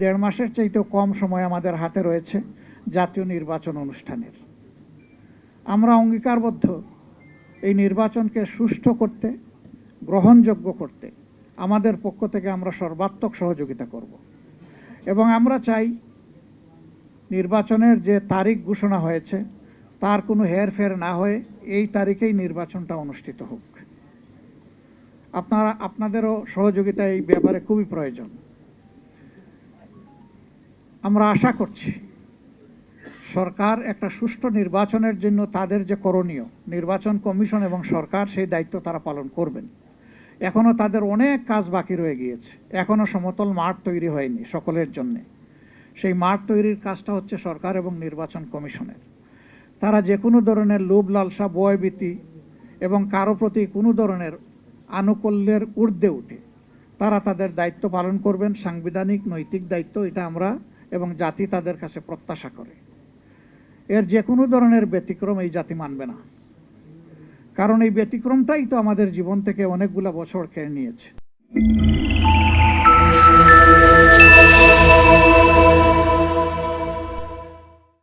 দেড় মাসের চাইতেও কম সময় আমাদের হাতে রয়েছে জাতীয় নির্বাচন অনুষ্ঠানের। আমরা অঙ্গীকারবদ্ধ এই নির্বাচনকে সুষ্ঠু করতে, গ্রহণযোগ্য করতে আমাদের পক্ষ থেকে আমরা সর্বাত্মক সহযোগিতা করব এবং আমরা চাই নির্বাচনের যে তারিখ ঘোষণা হয়েছে তার কোনো হেরফের না হয়ে এই তারিখেই নির্বাচনটা অনুষ্ঠিত হোক। আপনাদেরও সহযোগিতা এই ব্যাপারে খুবই প্রয়োজন। আমরা আশা করছি সরকার একটা সুষ্ঠু নির্বাচনের জন্য তাদের যে করণীয়, নির্বাচন কমিশন এবং সরকার সেই দায়িত্ব তারা পালন করবেন। এখনও তাদের অনেক কাজ বাকি রয়ে গিয়েছে, এখনও সমতল মাঠ তৈরি হয়নি সকলের জন্য। সেই মাঠ তৈরির কাজটা হচ্ছে সরকার এবং নির্বাচন কমিশনের। তারা যে কোনো ধরনের লোভ লালসা, ভয়ভীতি এবং কারো প্রতি কোনো ধরনের আনুকূল্যের ঊর্ধ্বে উঠে তারা তাদের দায়িত্ব পালন করবেন। সাংবিধানিক নৈতিক দায়িত্ব এটা আমরা এবং জাতি তাদের কাছে প্রত্যাশা করে। এর যে কোনো ধরনের ব্যতিক্রম এই জাতি মানবে না, কারণ এই ব্যতিক্রমটাই তো আমাদের জীবন থেকে অনেকগুলো বছর কেড়ে নিয়েছে।